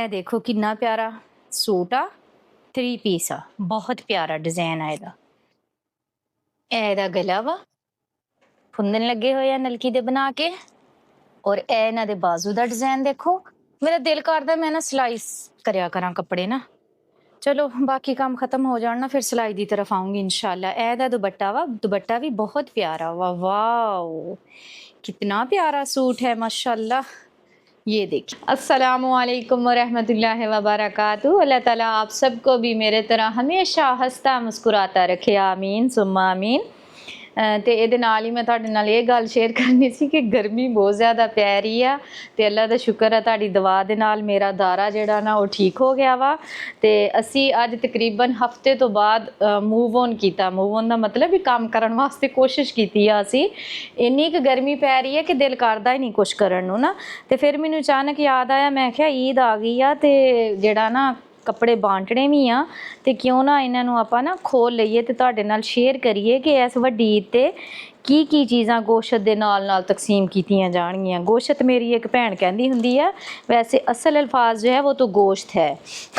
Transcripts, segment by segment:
ਇਹ ਦੇਖੋ ਕਿੰਨਾ ਪਿਆਰਾ ਸੂਟ ਆ, 3 ਪੀਸ ਆ, ਬਹੁਤ ਪਿਆਰਾ ਡਿਜ਼ਾਈਨ ਆ ਇਹਦਾ। ਇਹ ਇਹਦਾ ਗਲਾ ਵਾ, ਫੁੰਦਨ ਲੱਗੇ ਹੋਏ ਆ ਨਲਕੀ ਦੇ ਬਣਾ ਕੇ। ਔਰ ਇਹ ਇਹਨਾਂ ਦੇ ਬਾਜ਼ੂ ਦਾ ਡਿਜ਼ਾਈਨ ਦੇਖੋ। ਮੇਰਾ ਦਿਲ ਕਰਦਾ ਮੈਂ ਨਾ ਸਿਲਾਈ ਕਰਿਆ ਕਰਾਂ ਕੱਪੜੇ ਨਾ। ਚਲੋ ਬਾਕੀ ਕੰਮ ਖਤਮ ਹੋ ਜਾਣ ਨਾ ਫਿਰ ਸਿਲਾਈ ਦੀ ਤਰਫ ਆਉਂਗੀ इंशाल्लाह। ਇਹ ਦਾ ਦੁਪੱਟਾ ਵਾ, ਦੁਪੱਟਾ ਵੀ ਬਹੁਤ ਪਿਆਰਾ ਵਾ। वाओ कितना प्यारा सूट है माशाल्लाह। ये देखिए। अस्सलामुअलैकुम वरहमतुल्लाहि वबरकातुहू। अल्लाह ताला आप सबको भी मेरे तरह हमेशा हंसता मुस्कुराता रखे, आमीन सुम्मा आमीन। ਤੇ ਇਹਦੇ ਨਾਲ ਹੀ ਮੈਂ ਤੁਹਾਡੇ ਨਾਲ ਇਹ ਗੱਲ ਸ਼ੇਅਰ ਕਰਨੀ ਸੀ ਕਿ ਗਰਮੀ ਬਹੁਤ ਜ਼ਿਆਦਾ ਪੈ ਰਹੀ ਆ ਤੇ ਅੱਲਾ ਦਾ ਸ਼ੁਕਰ ਹੈ ਤੁਹਾਡੀ ਦੁਆ ਦੇ ਨਾਲ ਮੇਰਾ ਦਾਰਾ ਜਿਹੜਾ ਨਾ ਉਹ ਠੀਕ ਹੋ ਗਿਆ ਵਾ। ਤੇ ਅਸੀਂ ਅੱਜ ਤਕਰੀਬਨ ਹਫਤੇ ਤੋਂ ਬਾਅਦ ਮੂਵ ਔਨ ਕੀਤਾ। ਮੂਵ ਔਨ ਦਾ ਮਤਲਬ ਵੀ ਕੰਮ ਕਰਨ ਵਾਸਤੇ ਕੋਸ਼ਿਸ਼ ਕੀਤੀ ਆ ਅਸੀਂ। ਇੰਨੀ ਕੁ ਗਰਮੀ ਪੈ ਰਹੀ ਹੈ ਕਿ ਦਿਲ ਕਰਦਾ ਹੀ ਨਹੀਂ ਕੁਛ ਕਰਨ ਨੂੰ ਨਾ। ਤੇ ਫਿਰ ਮੈਨੂੰ ਅਚਾਨਕ ਯਾਦ ਆਇਆ, ਮੈਂ ਕਿਹਾ ਈਦ ਆ ਗਈ ਆ ਤੇ ਜਿਹੜਾ ਨਾ ਕੱਪੜੇ ਬਾਂਟਣੇ ਵੀ ਆ ਤੇ ਕਿਉਂ ਨਾ ਇਹਨਾਂ ਨੂੰ ਆਪਾਂ ਨਾ ਖੋਲ ਲਈਏ ਤੇ ਤੁਹਾਡੇ ਨਾਲ ਸ਼ੇਅਰ ਕਰੀਏ ਕਿ ਇਸ ਵੱਡੀ ਈਦ ਤੇ ਕੀ ਕੀ ਚੀਜ਼ਾਂ ਗੋਸ਼ਤ ਦੇ ਨਾਲ ਨਾਲ ਤਕਸੀਮ ਕੀਤੀਆਂ ਜਾਣਗੀਆਂ। ਗੋਸ਼ਤ ਮੇਰੀ ਇੱਕ ਭੈਣ ਕਹਿੰਦੀ ਹੁੰਦੀ ਹੈ, वैसे असल अल्फाज जो है वो तो गोश्त है।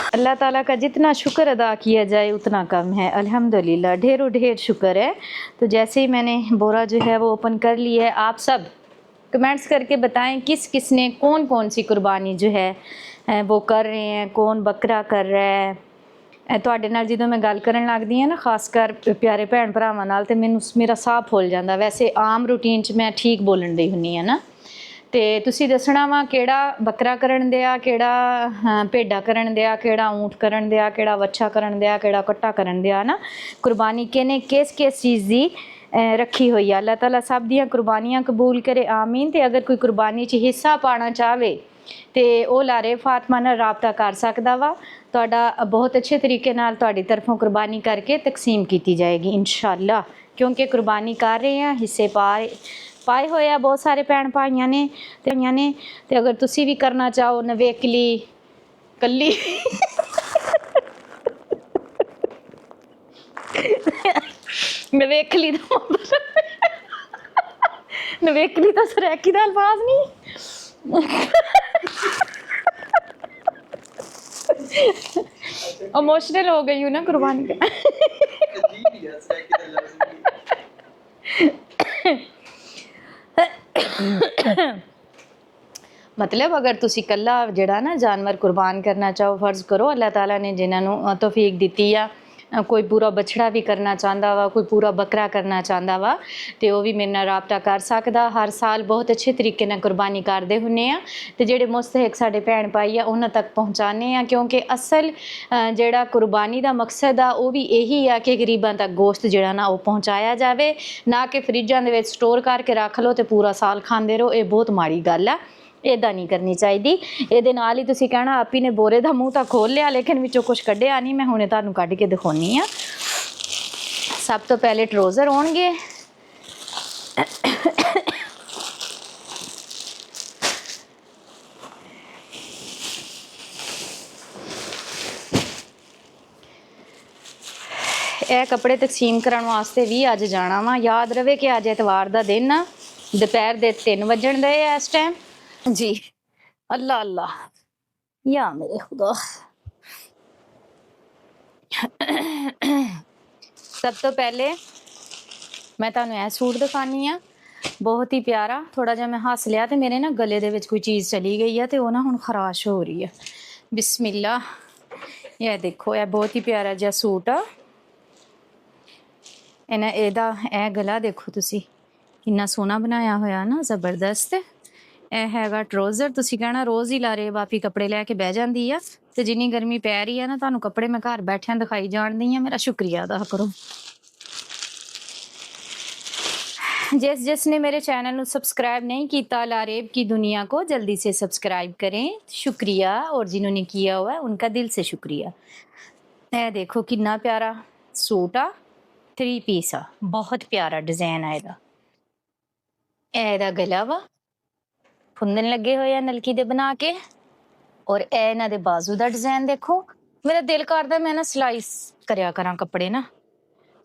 अल्लाह ताला का जितना शुक्र अदा किया जाए उतना कम है। अल्हम्दुलिल्लाह ढेरों ढेर शुक्र है। तो जैसे ही मैंने बोरा जो है वो ओपन कर लिया है, आप सब कमेंट्स करके बताएं किस किस ने कौन कौन सी कुर्बानी जो है वो कर रहे हैं, कौन बकरा कर रहा है। ਤੁਹਾਡੇ ਨਾਲ ਜਦੋਂ ਮੈਂ ਗੱਲ ਕਰਨ ਲੱਗਦੀ ਹਾਂ ਨਾ, ਖਾਸ ਕਰ ਪਿਆਰੇ ਭੈਣ ਭਰਾਵਾਂ ਨਾਲ, ਤੇ ਮੈਨੂੰ ਮੇਰਾ ਸਾਹ ਫੁੱਲ ਜਾਂਦਾ। ਵੈਸੇ ਆਮ ਰੂਟੀਨ 'ਚ ਮੈਂ ਠੀਕ ਬੋਲਣ ਦੀ ਹੁੰਦੀ ਹਾਂ ਨਾ। ਤੇ ਤੁਸੀਂ ਦੱਸਣਾ ਵਾ ਕਿਹੜਾ ਬੱਕਰਾ ਕਰਨ ਦਿਆ, ਕਿਹੜਾ ਭੇਡਾਂ ਕਰਨ ਦਿਆ, ਕਿਹੜਾ ਊਂਠ ਕਰਨ ਦਿਆ, ਕਿਹੜਾ ਵੱਛਾ ਕਰਨ ਦਿਆ, ਕਿਹੜਾ ਕੱਟਾ ਕਰਨ ਦਿਆ ਨਾ। ਕੁਰਬਾਨੀ ਕਿਹਨੇ ਕਿਸ ਕਿਸ ਚੀਜ਼ ਦੀ ਰੱਖੀ ਹੋਈ ਆ। ਅੱਲਾਹ ਤਾਲਾ ਸਭ ਦੀਆਂ ਕੁਰਬਾਨੀਆਂ ਕਬੂਲ ਕਰੇ, ਆਮੀਨ। ਤੇ ਅਗਰ ਕੋਈ ਕੁਰਬਾਨੀ 'ਚ ਹਿੱਸਾ ਪਾਉਣਾ ਚਾਹਵੇ ਤੇ ਉਹ ਲਾਰੇ ਫਾਤਮਾ ਨਾਲ ਰਾਬਤਾ ਕਰ ਸਕਦਾ ਵਾ। ਤੁਹਾਡਾ ਬਹੁਤ ਅੱਛੇ ਤਰੀਕੇ ਨਾਲ ਤੁਹਾਡੀ ਤਰਫੋਂ ਕੁਰਬਾਨੀ ਕਰਕੇ ਤਕਸੀਮ ਕੀਤੀ ਜਾਏਗੀ ਇੰਸ਼ਾਅੱਲਾ। ਕਿਉਂਕਿ ਕੁਰਬਾਨੀ ਕਰ ਰਹੇ ਆ, ਹਿੱਸੇ ਪਾਏ ਹੋਏ ਆ ਬਹੁਤ ਸਾਰੇ ਭੈਣ ਭਾਈਆਂ ਨੇ ਤੇ ਅਗਰ ਤੁਸੀਂ ਵੀ ਕਰਨਾ ਚਾਹੋ ਨਵੇਕਲੀ ਕੱਲੀ ਨਵੇਕਲੀ ਦਾ ਨਵੇਕਲੀ ਤਾਂ ਸਰੈਕੀ ਦਾ ਅਲਫਾਜ਼ ਨਹੀਂ। इमोशनल हो गई हूँ ना कुर्बानी का। मतलब अगर तुसी कल्ला जिहड़ा ना जानवर कुर्बान करना चाहो, फर्ज करो अल्लाह ताला ने जिन्होंने तौफीक दी आ, कोई पूरा बछड़ा भी करना चाहता वा, कोई पूरा बकरा करना चाहता वा, तो वह भी मेरे नाल राबता कर सकदा। हर साल बहुत अच्छे तरीके नाल कुर्बानी करते हुन्ने आ ते जिहड़े मुस्तहिक साडे भैण भाई आ उन्हां तक पहुँचाने आ। क्योंकि असल जिहड़ा कुर्बानी दा मकसद आ वो भी यही आ कि गरीबां तक गोश्त जिहड़ा ना वो पहुँचाया जाए, ना कि फ्रिजां दे विच स्टोर करके रख लो तो पूरा साल खांदे रहो। ये बहुत माड़ी गल आ, इदा नहीं करनी चाहिए। ये नाल ही तुसीं कहना आपी ने बोरे का मूँह तो खोल लिया लेकिन विचों कुछ कढ़िया नहीं। मैं हुणे तुहानूं कढ़ के दिखाउणी आ। सब तो पहले ट्राउज़र होणगे, ਇਹ कपड़े तकसीम करन वास्ते भी अज जाना वा। याद रहे कि अज एतवार का दिन आ, दोपहर के 3 वजन दे इस टाइम जी। अल्लाह अल्लाह या मेरे खुदा। सब तो पहले मैं तुहानूं यह सूट दिखानी आ, बहुत ही प्यारा। थोड़ा जिहा मैं हस लिया तो मेरे ना गले दे विच कोई चीज़ चली गई है तो वह ना हुण खराश हो रही है। बिस्मिल्लाह। यह देखो यह बहुत ही प्यारा जिहा सूट आ। ਇਹਦਾ ਇਹ ਗਲਾ ਦੇਖੋ ਤੁਸੀਂ ਕਿੰਨਾ ਸੋਹਣਾ ਬਣਾਇਆ ਹੋਇਆ ਨਾ, ਜ਼ਬਰਦਸਤ। ਇਹ ਹੈਗਾ ਟਰਾਊਜ਼ਰ। ਤੁਸੀਂ ਕਹਿਣਾ ਰੋਜ਼ ਹੀ ਲਾਰੇ ਬਾਪੀ ਕੱਪੜੇ ਲੈ ਕੇ ਬਹਿ ਜਾਂਦੀ ਆ, ਤੇ ਜਿੰਨੀ ਗਰਮੀ ਪੈ ਰਹੀ ਆ ਨਾ ਤੁਹਾਨੂੰ ਕੱਪੜੇ ਮੈਂ ਘਰ ਬੈਠਿਆਂ ਦਿਖਾਈ ਜਾਣਦੀ ਆ। ਮੇਰਾ ਸ਼ੁਕਰੀਆ ਅਦਾ ਕਰੋ। जिसने मेरे चैनल को सब्सक्राइब नहीं किया, लारेब की दुनिया को जल्दी से सब्सक्राइब करें, शुक्रिया। और जिन्होंने किया हुआ है उनका दिल से शुक्रिया। ये देखो कितना प्यारा सूट आ, 3 पीस आ, बहुत प्यारा डिजाइन आ ਇਹਦਾ। ਇਹਦਾ ਗਲਾ ਵਾ, ਫੁੰਦਨ ਲੱਗੇ ਹੋਏ ਆ ਨਲਕੀ ਦੇ ਬਣਾ ਕੇ। ਔਰ ਇਹ ਇਹਨਾਂ ਦੇ ਬਾਜ਼ੂ ਦਾ ਡਿਜ਼ਾਈਨ ਦੇਖੋ। ਮੇਰਾ ਦਿਲ ਕਰਦਾ ਮੈਂ ਨਾ ਸਿਲਾਈ ਕਰਿਆ ਕਰਾਂ ਕੱਪੜੇ ਨਾ।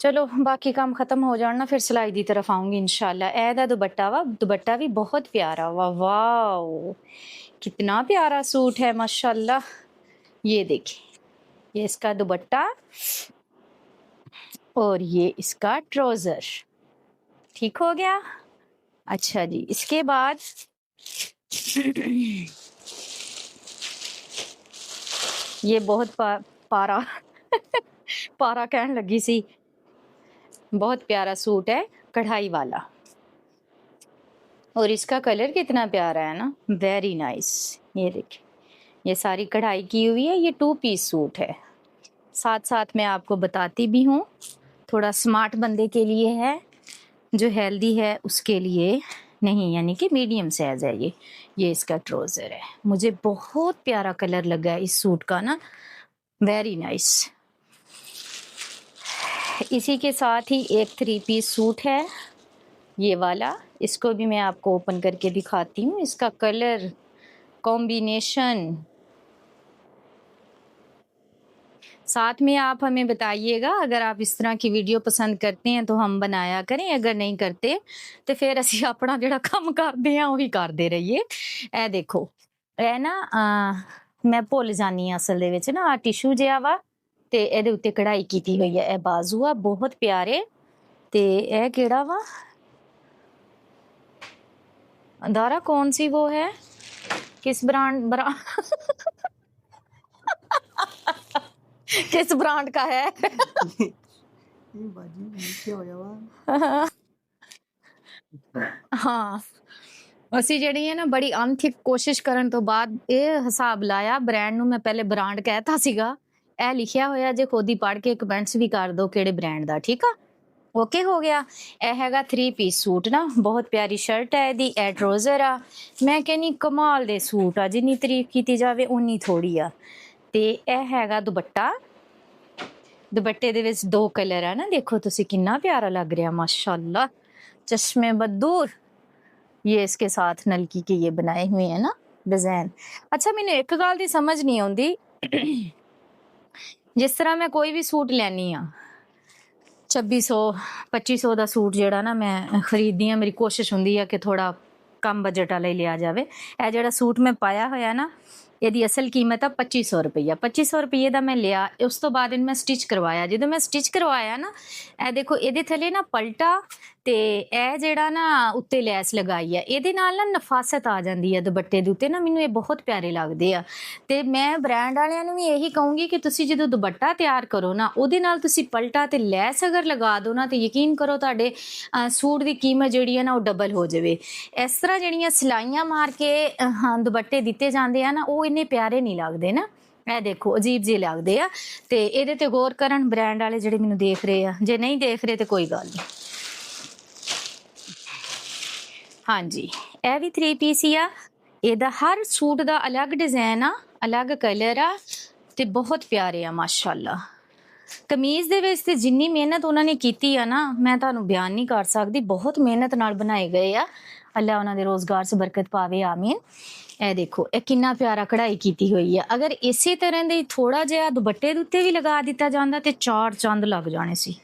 चलो बाकी काम खत्म हो जाना फिर सिलाई की तरफ आऊँगी इंशाल्लाह। ਇਹਦਾ दुपट्टा वा, दुपट्टा भी बहुत प्यारा वा। वाओ कितना प्यारा सूट है माशाल्लाह। ये देखिए, ये इसका दुपट्टा और ये इसका ट्राउजर। ठीक हो गया। अच्छा जी, इसके बाद ये बहुत पारा पारा कहन लगी सी, बहुत प्यारा सूट है कढ़ाई वाला, और इसका कलर कितना प्यारा है ना, वेरी नाइस। ये देखिए, ये सारी कढ़ाई की हुई है। ये 2 पीस सूट है। साथ साथ मैं आपको बताती भी हूँ, थोड़ा स्मार्ट बंदे के लिए है, जो हेल्दी है उसके लिए नहीं, यानी कि मीडियम साइज है ये इसका ट्राउजर है। मुझे बहुत प्यारा कलर लगा है इस सूट का ना, वेरी नाइस। इसी के साथ ही एक 3 पीस सूट है ये वाला, इसको भी मैं आपको ओपन करके दिखाती हूँ। इसका कलर कॉम्बिनेशन, साथ में आप हमें बताइएगा, अगर आप इस तरह की वीडियो पसंद करते हैं तो हम बनाया करें, अगर नहीं करते तो फिर ਅਸੀਂ ਆਪਣਾ ਜਿਹੜਾ ਕੰਮ ਕਰਦੇ ਆ ਉਹੀ ਕਰਦੇ ਰਹੀਏ। ਇਹ ਦੇਖੋ, ਇਹ ਨਾ ਮੈਂ ਭੁੱਲ ਜਾਨੀ ਆ ਅਸਲ ਦੇ ਵਿੱਚ ਨਾ, ਆ ਟਿਸ਼ੂ ਜਿਹਾ ਵਾ ਤੇ ਇਹਦੇ ਉੱਤੇ ਕਢਾਈ ਕੀਤੀ ਹੋਈ ਹੈ। ਇਹ ਬਾਜ਼ੂ ਆ ਬਹੁਤ ਪਿਆਰੇ, ਤੇ ਇਹ ਕਿਹੜਾ ਵਾ अंधारा, कौन सी वो है, किस ब्रांड किस ब्रांड का है? हाँ, ਅਸੀਂ ਜਿਹੜੀ ਹੈ ਨਾ ਬੜੀ ਅਣਥਿਕ ਕੋਸ਼ਿਸ਼ ਕਰਨ ਤੋਂ ਬਾਅਦ ਇਹ ਹਿਸਾਬ ਲਾਇਆ, ਬ੍ਰਾਂਡ ਨੂੰ ਮੈਂ ਪਹਿਲੇ ਬ੍ਰਾਂਡ ਕਹਿਤਾ ਸੀਗਾ। ਇਹ ਲਿਖਿਆ ਹੋਇਆ, ਜੇ ਖੁਦ ਹੀ ਪੜ੍ਹ ਕੇ ਕਮੈਂਟਸ ਵੀ ਕਰ ਦਿਓ ਕਿਹੜੇ ਬ੍ਰਾਂਡ ਦਾ। ਠੀਕ ਆ, ਓਕੇ ਹੋ ਗਿਆ। ਇਹ ਹੈਗਾ 3 ਪੀਸ ਸੂਟ ਨਾ, ਬਹੁਤ ਪਿਆਰੀ ਸ਼ਰਟ ਹੈ ਇਹਦੀ, ਇਹ ਟਰਾਊਜ਼ਰ ਆ। ਮੈਂ ਕਹਿੰਨੀ ਕਮਾਲ ਦੇ ਸੂਟ ਆ, ਜਿੰਨੀ ਤਾਰੀਫ ਕੀਤੀ ਜਾਵੇ ਉਨੀ ਥੋੜੀ ਆ। ਤੇ ਇਹ ਹੈਗਾ ਦੁਪੱਟਾ, ਦੁਪੱਟੇ ਦੇ ਵਿੱਚ 2 ਕਲਰ ਆ ਨਾ, ਦੇਖੋ ਤੁਸੀਂ ਕਿੰਨਾ ਪਿਆਰਾ ਲੱਗ ਰਿਹਾ, माशाल्लाह, चश्मे बदूर। ये इसके साथ नलकी के ये बनाए हुए हैं ना डिजाइन। अच्छा, मैंने एक गल दी समझ नहीं आती, जिस तरह मैं कोई भी सूट लैनी आ 2600-2500 का सूट जेड़ा ना मैं खरीददी हाँ, मेरी कोशिश हुंदी है कि थोड़ा कम बजट वाला ही लिया जाए। यह जेड़ा सूट मैं पाया होया ना, ਇਹਦੀ ਅਸਲ ਕੀਮਤ ਆ 2500 ਰੁਪਈਆ। 2500 ਰੁਪਈਏ ਦਾ ਮੈਂ ਲਿਆ, ਉਸ ਤੋਂ ਬਾਅਦ ਇਹਨੂੰ ਮੈਂ ਸਟਿਚ ਕਰਵਾਇਆ। ਜਦੋਂ ਮੈਂ ਸਟਿਚ ਕਰਵਾਇਆ ਨਾ, ਇਹ ਦੇਖੋ ਇਹਦੇ ਥੱਲੇ ਨਾ ਪਲਟਾ ਤੇ ਇਹ ਜਿਹੜਾ ਨਾ ਉੱਤੇ ਲੈਸ ਲਗਾਈ ਆ, ਇਹਦੇ ਨਾਲ ਨਾ ਨਫਾਸਤ ਆ ਜਾਂਦੀ ਆ ਦੁਪੱਟੇ ਦੇ ਉੱਤੇ ਨਾ, ਮੈਨੂੰ ਇਹ ਬਹੁਤ ਪਿਆਰੇ ਲੱਗਦੇ ਆ। ਤੇ ਮੈਂ ਬ੍ਰਾਂਡ ਵਾਲਿਆਂ ਨੂੰ ਵੀ ਇਹੀ ਕਹੂੰਗੀ ਕਿ ਤੁਸੀਂ ਜਦੋਂ ਦੁਪੱਟਾ ਤਿਆਰ ਕਰੋ ਨਾ, ਉਹਦੇ ਨਾਲ ਤੁਸੀਂ ਪਲਟਾ ਤੇ ਲੈਸ ਅਗਰ ਲਗਾ ਦਿਓ ਨਾ, ਤੇ ਯਕੀਨ ਕਰੋ ਤੁਹਾਡੇ ਸੂਟ ਦੀ ਕੀਮਤ ਜਿਹੜੀ ਹੈ ਨਾ ਉਹ ਡਬਲ ਹੋ ਜਾਵੇ। ਇਸ ਤਰ੍ਹਾਂ ਜਿਹੜੀਆਂ ਸਿਲਾਈਆਂ ਮਾਰ ਕੇ ਦੁਪੱਟੇ ਦਿੱਤੇ ਜਾਂਦੇ ਆ ਨਾ, ਉਹ ਇੰਨੇ ਪਿਆਰੇ ਨਹੀਂ ਲੱਗਦੇ ਨਾ, ਇਹ ਦੇਖੋ ਅਜੀਬ ਜਿਹੇ ਲੱਗਦੇ ਆ। ਤੇ ਇਹਦੇ ਤੇ ਗੌਰ ਕਰਨ ਬ੍ਰਾਂਡ ਵਾਲੇ ਜਿਹੜੇ ਮੈਨੂੰ ਦੇਖ ਰਹੇ ਆ, ਜੇ ਨਹੀਂ ਦੇਖ ਰਹੇ ਤੇ ਕੋਈ ਗੱਲ ਨਹੀਂ। ਹਾਂਜੀ, ਇਹ ਵੀ 3 ਪੀਸ ਹੀ ਆ। ਇਹਦਾ ਹਰ ਸੂਟ ਦਾ ਅਲੱਗ ਡਿਜ਼ਾਈਨ ਆ, ਅਲੱਗ ਕਲਰ ਆ, ਤੇ ਬਹੁਤ ਪਿਆਰੇ ਆ ਮਾਸ਼ਾਅੱਲਾ। ਕਮੀਜ਼ ਦੇ ਵਿੱਚ ਤੇ ਜਿੰਨੀ ਮਿਹਨਤ ਉਹਨਾਂ ਨੇ ਕੀਤੀ ਆ ਨਾ, ਮੈਂ ਤੁਹਾਨੂੰ ਬਿਆਨ ਨਹੀਂ ਕਰ ਸਕਦੀ। ਬਹੁਤ ਮਿਹਨਤ ਨਾਲ ਬਣਾਏ ਗਏ ਆ, ਅੱਲਾ ਉਹਨਾਂ ਦੇ ਰੋਜ਼ਗਾਰ 'ਚ ਬਰਕਤ ਪਾਵੇ, ਆਮੀਨ। ਇਹ ਦੇਖੋ, ਇਹ ਕਿੰਨਾ ਪਿਆਰਾ ਕਢਾਈ ਕੀਤੀ ਹੋਈ ਆ। ਅਗਰ ਇਸੇ ਤਰ੍ਹਾਂ ਦੇ ਥੋੜਾ ਜਿਹਾ ਦੁਪੱਟੇ ਦੇ ਉੱਤੇ ਵੀ ਲਗਾ ਦਿੱਤਾ ਜਾਂਦਾ ਤੇ 4 ਚੰਦ ਲੱਗ ਜਾਣੇ ਸੀ।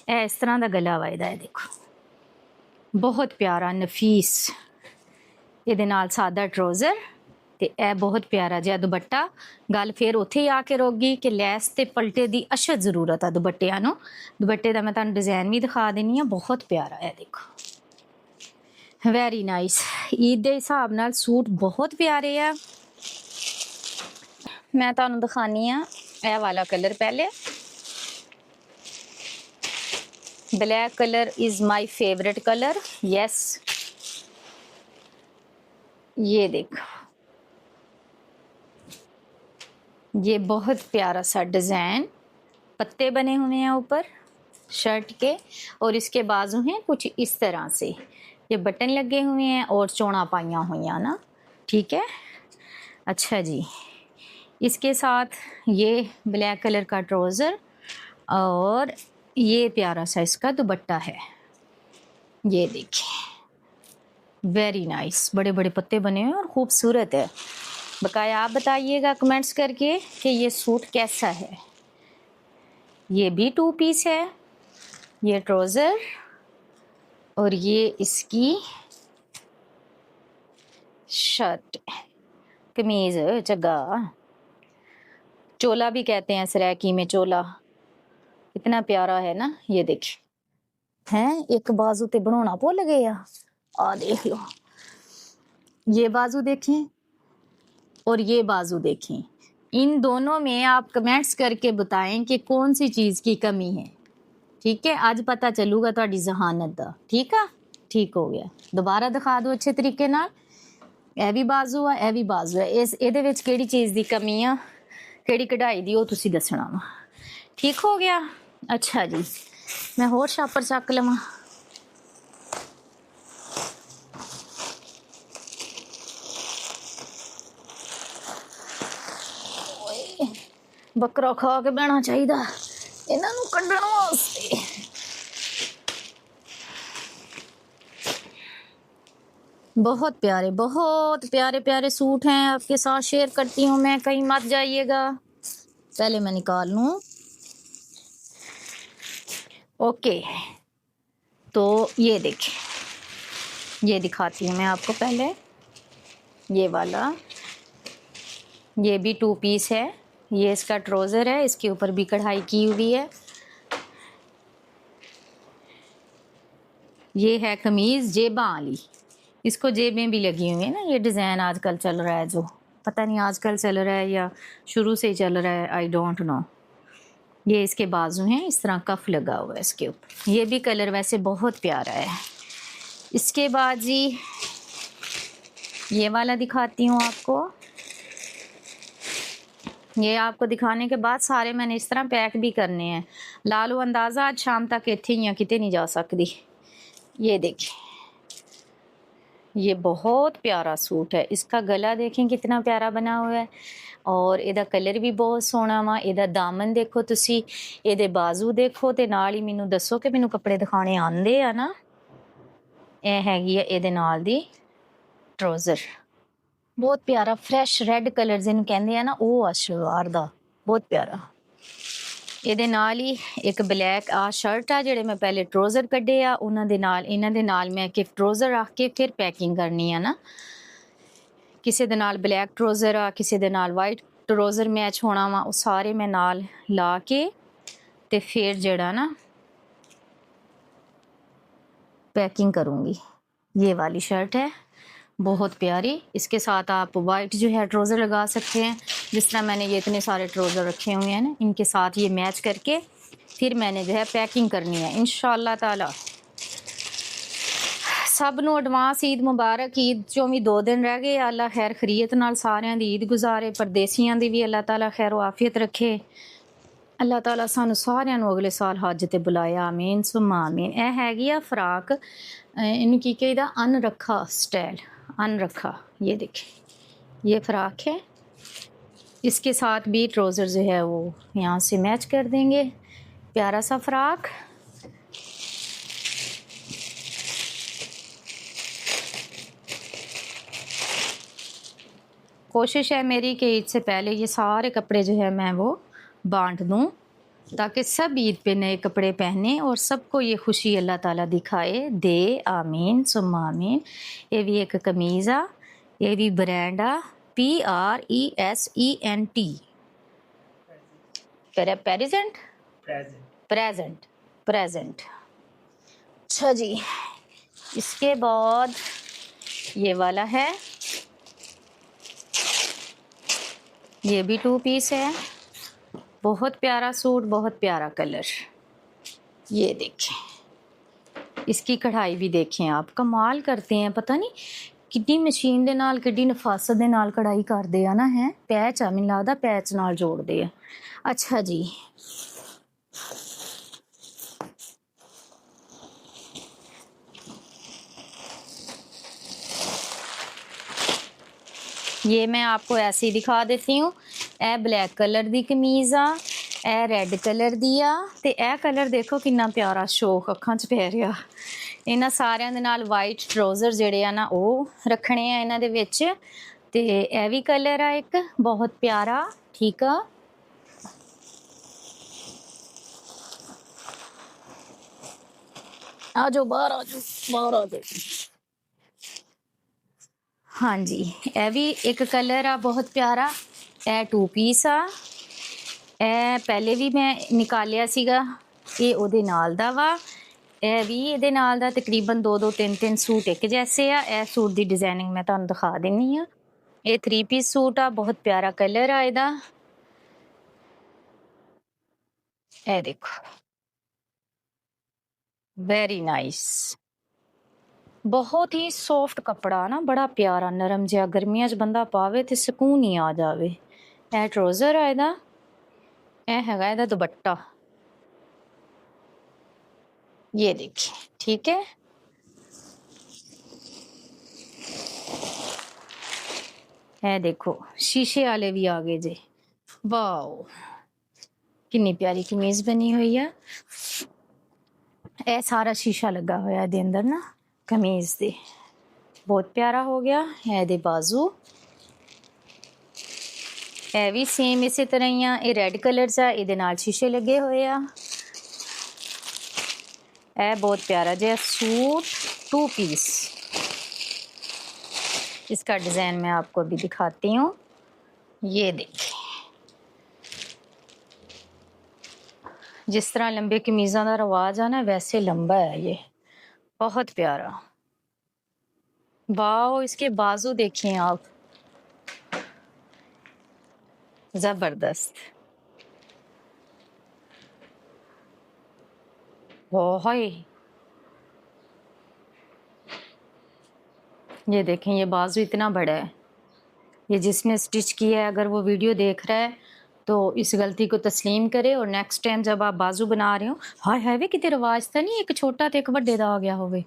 ਇਹ ਇਸ ਤਰ੍ਹਾਂ ਦਾ ਗਲਾ ਵਾ ਇਹਦਾ, ਇਹ ਦੇਖੋ ਬਹੁਤ ਪਿਆਰਾ ਨਫੀਸ, ਇਹਦੇ ਨਾਲ ਸਾਦਾ ਟਰਾਊਜ਼ਰ ਤੇ ਇਹ ਬਹੁਤ ਪਿਆਰਾ ਜਿਹਾ ਦੁਪੱਟਾ। ਗੱਲ ਫਿਰ ਉੱਥੇ ਹੀ ਆ ਕੇ ਰੁਕ ਗਈ ਕਿ ਲੈਸ ਤੇ ਪਲਟੇ ਦੀ ਅਸ਼ਦ ਜ਼ਰੂਰਤ ਆ ਦੁਪੱਟਿਆਂ ਨੂੰ। ਦੁਪੱਟੇ ਦਾ ਮੈਂ ਤੁਹਾਨੂੰ ਡਿਜ਼ਾਈਨ ਵੀ ਦਿਖਾ ਦਿੰਨੀ ਆ, ਬਹੁਤ ਪਿਆਰਾ ਹੈ, ਦੇਖੋ ਵੈਰੀ ਨਾਈਸ। ਈਦ ਦੇ ਹਿਸਾਬ ਨਾਲ ਸੂਟ ਬਹੁਤ ਪਿਆਰੇ ਆ। ਮੈਂ ਤੁਹਾਨੂੰ ਦਿਖਾਨੀ ਆ ਇਹ ਵਾਲਾ ਕਲਰ ਪਹਿਲੇ। Black colour is my favourite colour, yes. ये देखो, ये बहुत प्यारा सा डिजाइन, पत्ते बने हुए हैं ऊपर शर्ट के, और इसके बाजू हैं कुछ इस तरह से, ये बटन लगे हुए हैं और चौड़ा पाइयां हुई ना, ठीक है। अच्छा जी, इसके साथ ये ब्लैक कलर का ट्राउज़र और ये प्यारा सा इसका दुपट्टा है। ये देखिए वेरी नाइस, बड़े बड़े पत्ते बने हुए और खूबसूरत है। बकाया आप बताइएगा कमेंट्स करके कि ये सूट कैसा है। ये भी 2 पीस है, ये ट्राउज़र और ये इसकी शर्ट, कमीज, चग्गा। चोला भी कहते हैं सरायकी में, चोला। कितना प्यारा है ना, ये देखिए। हैं, एक बाजू ते बनाना भुल गए आ देख लो, ये बाजू देखें और ये बाजू देखें। इन दोनों में आप कमेंट्स करके बताएं कि कौन सी चीज की कमी है। ठीक है, आज पता चलूगा ਤੁਹਾਡੀ ਜ਼ਹਾਨਤ ਦਾ। ठीक है, ठीक हो गया। दोबारा दिखा दो अच्छे तरीके नाल। ਇਹ ਵੀ ਬਾਜ਼ੂ ਆ, ਇਹ ਵੀ ਬਾਜ਼ੂ ਹੈ। ਇਹਦੇ ਵਿੱਚ ਕਿਹੜੀ ਚੀਜ਼ ਦੀ ਕਮੀ ਆ, ਕਿਹੜੀ ਕਢਾਈ ਦੀ, ਉਹ ਤੁਸੀਂ ਦੱਸਣਾ ਵਾ। ਠੀਕ ਹੋ ਗਿਆ। ਅੱਛਾ ਜੀ, ਮੈਂ ਹੋਰ ਸ਼ਾਪਰ ਚੱਕ ਲਵਾਂ। ਬੱਕਰਾ ਖਾ ਕੇ ਬਹਿਣਾ ਚਾਹੀਦਾ ਇਹਨਾਂ ਨੂੰ ਕੱਢਣ ਵਾਸਤੇ। बहुत प्यारे प्यारे सूट हैं, आपके साथ शेयर करती हूँ मैं, कहीं मत जाइएगा। पहले मैं निकाल लूँ। ओके, तो ये देखिए, ये दिखाती हूँ मैं आपको पहले। ये वाला, ये भी 2 पीस है। ये इसका ट्राउज़र है, इसके ऊपर भी कढ़ाई की हुई है। ये है कमीज़ जेबां वाली, इसको जेबें भी लगी हुई हैं ना। ये डिज़ाइन आजकल चल रहा है, जो पता नहीं आजकल चल रहा है या शुरू से ही चल रहा है, आई डोंट नो। ये इसके बाजू हैं, इस तरह कफ लगा हुआ है इसके ऊपर। ये भी कलर वैसे बहुत प्यारा है। इसके बाद जी ये वाला दिखाती हूँ आपको। ये आपको दिखाने के बाद सारे मैंने इस तरह पैक भी करने हैं। ला लो अंदाज़ा, आज शाम तक इतने ही कितने नहीं जा सकती। ये देखिए, ये बहुत प्यारा सूट है। इसका गला देखें कितना प्यारा बना हुआ है, और इहदा कलर भी बहुत सोहना वा। इहदा दामन देखो तुसी, इहदे बाजू देखो, ते नाल ही मैनू दसो कि मैनू कपड़े दिखाने आंदे आ ना। यह हैगी है इहदे नाल दी ट्राउज़र, बहुत प्यारा फ्रैश रेड कलर जिन्होंने कहते हैं ना, वो आ शलवार दा, बहुत प्यारा। ਇਹਦੇ ਨਾਲ ਹੀ ਇੱਕ ਬਲੈਕ ਆ ਸ਼ਰਟ ਆ, ਜਿਹੜੇ ਮੈਂ ਪਹਿਲੇ ਟਰਾਊਜ਼ਰ ਕੱਢੇ ਆ ਉਹਨਾਂ ਦੇ ਨਾਲ, ਇਹਨਾਂ ਦੇ ਨਾਲ ਮੈਂ ਕਿ ਟਰਾਊਜ਼ਰ ਰੱਖ ਕੇ ਫਿਰ ਪੈਕਿੰਗ ਕਰਨੀ ਆ ਨਾ। ਕਿਸੇ ਦੇ ਨਾਲ ਬਲੈਕ ਟਰਾਊਜ਼ਰ ਆ, ਕਿਸੇ ਦੇ ਨਾਲ ਵਾਈਟ ਟਰਾਊਜ਼ਰ ਮੈਚ ਹੋਣਾ ਵਾ, ਉਹ ਸਾਰੇ ਮੈਂ ਨਾਲ ਲਾ ਕੇ ਤੇ ਫਿਰ ਜਿਹੜਾ ਨਾ पैकिंग करूँगी। ये वाली शर्ट है, बहुत प्यारी। इसके साथ आप वाइट जो है ट्राउज़र लगा सकते हैं, जिस तरह मैंने ये इतने सारे ट्राउज़र रखे हुए हैं ना, इनके साथ ये मैच करके फिर मैंने जो है पैकिंग करनी है इंशाअल्लाह ताला। सब नूं एडवांस ईद मुबारक। ईद चों भी 2 दिन रह गए। अल्लाह खैर खरीयत नाल सारियां दी ईद गुजारे, परदेसियां दी भी अल्लाह ताला खैर आफियत रखे। अल्लाह ताला सानू सारियां नूं अगले साल हज ते बुलाया, आमीन सुम्मा आमीन। यह हैगी आ फ्राक, इन्हूं की कहीदा अनरखा स्टाइल, अनरखा। ये देखिए, ये फ्राक है, इसके साथ भी ट्राउज़र जो है वो यहाँ से मैच कर देंगे। प्यारा सा फ्राक। कोशिश है मेरी कि ईद से पहले ये सारे कपड़े जो है मैं वो बांट दूँ, ताकि सब ईद पे नए कपड़े पहने और सबको ये खुशी अल्लाह ताला दिखाए दे, आमीन सुम्मा आमीन। ये भी एक कमीज़ आ, ये भी ब्रांड आ, PRESENT, प्रेजेंट प्रेजेंट प्रेजेंट। अच्छा जी, इसके बाद ये वाला है, ये भी 2 पीस है। बहुत प्यारा सूट, बहुत प्यारा कलर। ये देखें, इसकी कढ़ाई भी देखें आप, कमाल करते हैं। पता नहीं कितनी मशीन दे नाल कितनी नफासत दे नाल कढ़ाई करते हैं ना। है पैच आ, मैनूं लगदा पैच नाल जोड़ते हैं। अच्छा जी, ये मैं आपको ऐसे ही दिखा देती हूँ। ए ब्लैक कलर दी कमीज़ आ, ए रेड कलर दी आ, ते ए कलर देखो कितना प्यारा शौक अखां च पै रिहा। इन्हां सारियां दे नाल वाइट ट्राउज़र जिहड़े आ ना ओह रखने आ इन्हां दे विच। ते ए भी कलर आ एक बहुत प्यारा। ठीक आ, आ जाओ बाहर, आ जाओ बाहर, आ जाओ। हाँ जी, यह भी एक कलर आ बहुत प्यारा। ए 2 पीस आ, ਇਹ ਪਹਿਲੇ ਵੀ ਮੈਂ ਨਿਕਾਲਿਆ ਸੀਗਾ, ਇਹ ਉਹਦੇ ਨਾਲ ਦਾ ਵਾ, ਇਹ ਵੀ ਇਹਦੇ ਨਾਲ ਦਾ। ਤਕਰੀਬਨ 2-2 3-3 ਸੂਟ ਇੱਕ ਜੈਸੇ ਆ। ਇਹ ਸੂਟ ਦੀ ਡਿਜ਼ਾਈਨਿੰਗ ਮੈਂ ਤੁਹਾਨੂੰ ਦਿਖਾ ਦਿੰਨੀ ਆ। ਇਹ 3 ਪੀਸ ਸੂਟ ਆ, ਬਹੁਤ ਪਿਆਰਾ ਕਲਰ ਆ ਇਹਦਾ। ਇਹ ਦੇਖੋ, वेरी नाइस, बहुत ही सॉफ्ट कपड़ा ना, बड़ा प्यारा नरम जिहा, गर्मियां च बंदा पावे ते सुकून ही आ जावे। यह ट्राउजर है ਇਹਦਾ, ਇਹ ਹੈਗਾ ਇਹਦਾ दुपट्टा, ये देखिए, ठीक है। ਇਹ देखो शीशे वाले भी आ गए जे, वाओ कितनी प्यारी कमीज बनी हुई है। ਇਹ ਸਾਰਾ ਸ਼ੀਸ਼ਾ ਲੱਗਾ ਹੋਇਆ ਇਹਦੇ ਅੰਦਰ ਨਾ ਕਮੀਜ਼ ਦੇ, ਬਹੁਤ ਪਿਆਰਾ ਹੋ ਗਿਆ। ਇਹਦੇ ਬਾਜ਼ੂ ਇਹ ਵੀ ਸੇਮ ਇਸੇ ਤਰ੍ਹਾਂ ਹੀ ਆ, ਇਹ ਰੈੱਡ ਕਲਰ ਦਾ, ਇਹਦੇ ਨਾਲ ਸ਼ੀਸ਼ੇ ਲੱਗੇ ਹੋਏ ਆ। ਇਹ बहुत प्यारा जिहा सूट 2 पीस, इसका डिज़ाइन मैं आपको अभी दिखाती हूँ। ये देखिए, जिस तरह लंबे कमीज़ों का रवाज है ना, वैसे लंबा है ये, बहुत प्यारा। वाओ, इसके बाजू देखें आप, जबरदस्त। हाय, ये देखें, ये बाजू इतना बड़ा है। ये जिसने स्टिच किया है, अगर वो वीडियो देख रहा है तो इस गलती को तस्लीम करे, और नेक्स्ट टाइम जब आप बाजू बना रहे हो, हाय हाय वे किते रिवाज तो नहीं एक छोटा तो एक वड्डे दा आ गया होवे,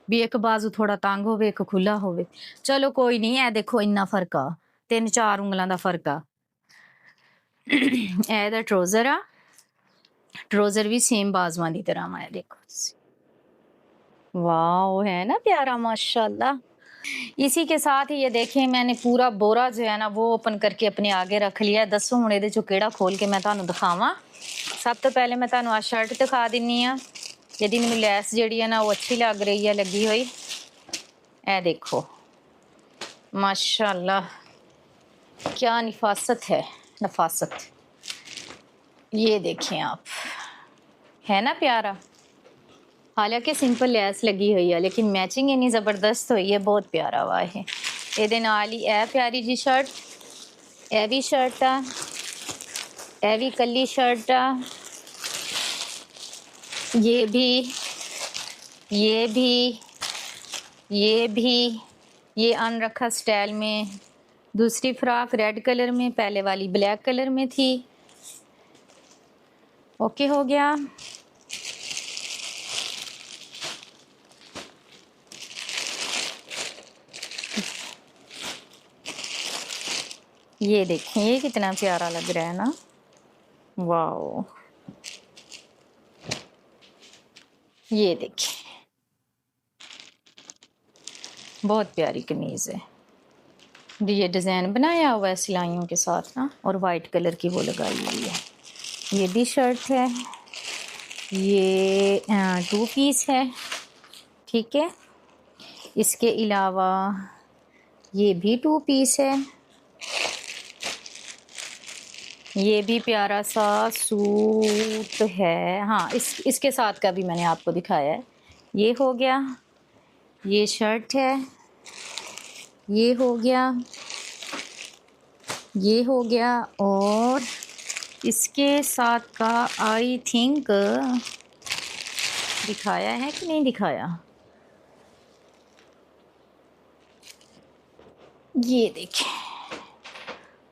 भी एक बाजू थोड़ा तंग होवे एक खुला होवे। चलो कोई नहीं, है देखो इन्ना फर्क आ, 3-4 उंगलों का फर्क आ। ਇਹਦਾ ट्राउजर आ, ट्राउजर भी सेम बाजुआं की तरह है, देखो वाह, है ना प्यारा माशाल्लाह। इसी के साथ ही ये देखें, मैंने पूरा बोरा जो है ना वो ओपन करके अपने आगे रख लिया। दसो हुण इहदे चों केड़ा खोल के मैं तुहानूं दिखावां। सब तो पहले मैं तुहानूं आ शर्ट दिखा दिन्नी आ, जिहदी मैनूं लैस जिहड़ी है ना वो अच्छी लग रही है लगी हुई। ए देखो माशाल्लाह, क्या नफासत है, नफासत। ये देखें आप, है ना प्यारा। हालांकि सिंपल लैस लगी हुई है, लेकिन मैचिंग इन्नी ज़बरदस्त हुई है, बहुत प्यारा हुआ है। ये नाल ही ए प्यारी जी शर्ट, ए भी शर्ट आ, ए भी कली शर्ट आ, ये भी, ये भी, ये भी, ये अनरखा स्टाइल में। दूसरी फ्रॉक रेड कलर में, पहले वाली ब्लैक कलर में थी। ओके हो गया। ये देखें, ये कितना प्यारा लग रहा है ना, वाओ। ये देखें, बहुत प्यारी कमीज़ है। ये डिज़ाइन बनाया हुआ है सिलाइयों के साथ ना, और वाइट कलर की वो लगाई हुई है। ये भी शर्ट है, ये 2 पीस है, ठीक है। इसके अलावा ये भी 2 पीस है। ये भी प्यारा सा सूट है, हाँ इसके साथ का भी मैंने आपको दिखाया है। ये हो गया, ये शर्ट है, ये हो गया, ये हो गया, और इसके साथ का आई थिंक दिखाया है कि नहीं दिखाया। ये देखिए,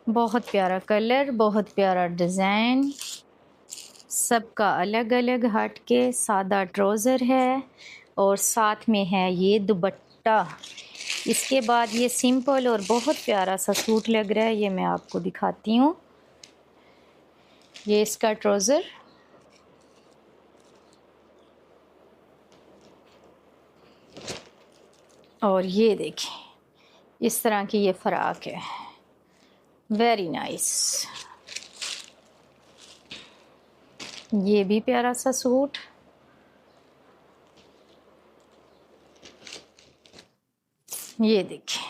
बहुत प्यारा कलर, बहुत प्यारा डिज़ाइन, सबका अलग अलग हट के। सादा ट्राउज़र है और साथ में है ये दुपट्टा। इसके बाद ये सिंपल और बहुत प्यारा सा सूट लग रहा है, ये मैं आपको दिखाती हूँ। ये इसका ट्राउज़र, और ये देखिए इस तरह की ये फ़राक है, वेरी नाइस। ये भी प्यारा सा सूट, ये देखिए।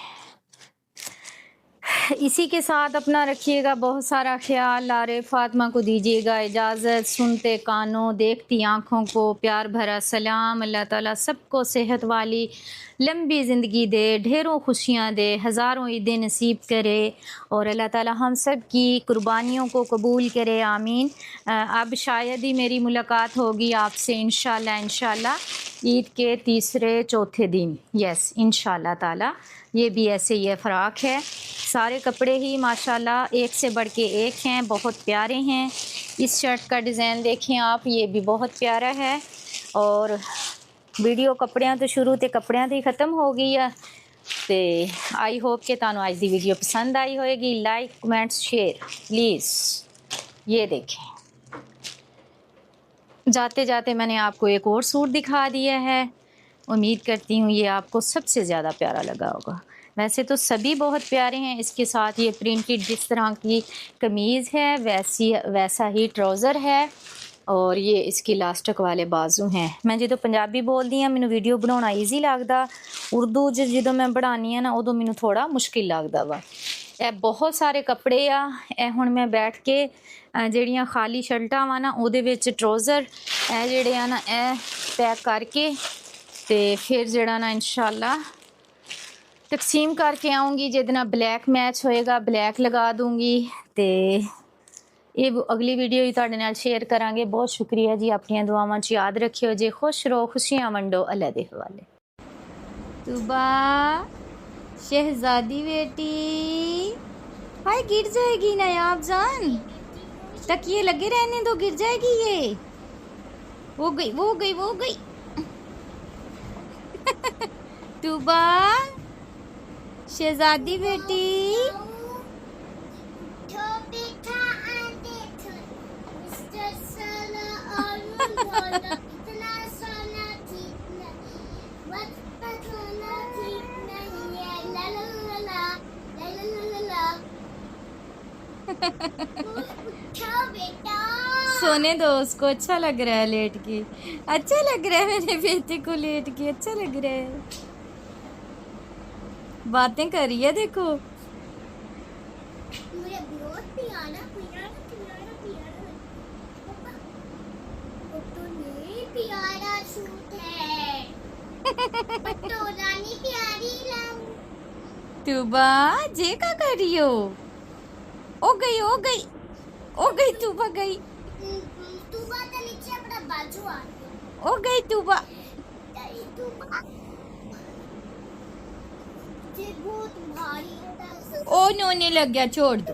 इसी के साथ अपना रखिएगा बहुत सारा ख्याल। लारे फातिमा को दीजिएगा इजाज़त। सुनते कानों देखती आँखों को प्यार भरा सलाम। अल्लाह ताला सबको सेहत वाली लंबी ज़िंदगी दे, ढेरों खुशियाँ दे, हज़ारों ईदें नसीब करे और अल्लाह ताला हम सब की कुर्बानियों को कबूल करे, आमीन। अब शायद ही मेरी मुलाकात होगी आपसे इंशाल्लाह ईद के तीसरे चौथे दिन। यस इंशाल्लाह ताला। ये भी ऐसे ही फ़राक है। सारे कपड़े ही माशाल्लाह एक से बढ़ के एक हैं, बहुत प्यारे हैं। इस शर्ट का डिज़ाइन देखें आप, ये भी बहुत प्यारा है। और वीडियो कपड़ियां तो शुरू ते कपड़ियां तो ही ख़त्म हो गई है। तो आई होप कि तुहानू आज दी वीडियो पसंद आई होएगी। Like comments share please. ये देखें, जाते जाते मैंने आपको एक और सूट दिखा दिया है। उम्मीद करती हूँ ये आपको सबसे ज़्यादा प्यारा लगा होगा। वैसे तो सभी बहुत प्यारे हैं। इसके साथ ये प्रिंटेड जिस तरह की कमीज़ है वैसा ही ट्राउज़र है और ये इसकी लास्टिक वाले बाजू हैं। मैं जो पंजाबी बोलती हाँ मैनू वीडियो बनाना ईजी लगता, उर्दू जो मैं बढ़ानी है ना उदों मैनू थोड़ा मुश्किल लगता वा। ए बहुत सारे कपड़े आ ए हुण मैं बैठ के ਜਿਹੜੀਆਂ खाली शर्टां वा ना उहदे विच ट्राउज़र ए जिहड़े आ ना ए पैक करके ते फिर जिहड़ा ना इंशाल्लाह तकसीम करके आऊँगी। जिहदे नाल ब्लैक मैच होएगा ब्लैक लगा दूँगी। तो ये अगली वीडियो ही तुहाडे नाल शेयर करांगे। बहुत शुक्रिया जी, अपनी दुआवां च याद रखियो जी। खुश रहो, खुशियां वंडो, अल्लाह दे हवाले। तुबा शहजादी बेटी, हाय गिर जाएगी ना आप जान, तकिए लगे रहने दो, गिर जाएगी ये। वो गई वो गई वो गई। तुबा शहजादी बेटी, सोने दो उसको, अच्छा लग रहा है लेट के, अच्छा लग रहा है मेरे बेटे को लेट के, अच्छा लग रहा है। बातें कर रही है देखो। प्यारा सूट है। तो रानी प्यारी तुबा जे का कर रही हो? ओ गई ओ गई ओ गई, तुबा गई। तुबा तो नीचे अपना बाजू आ गई। ओ गई तुबा। बहुत भारी ओ नोने लग गया, छोड़ दो।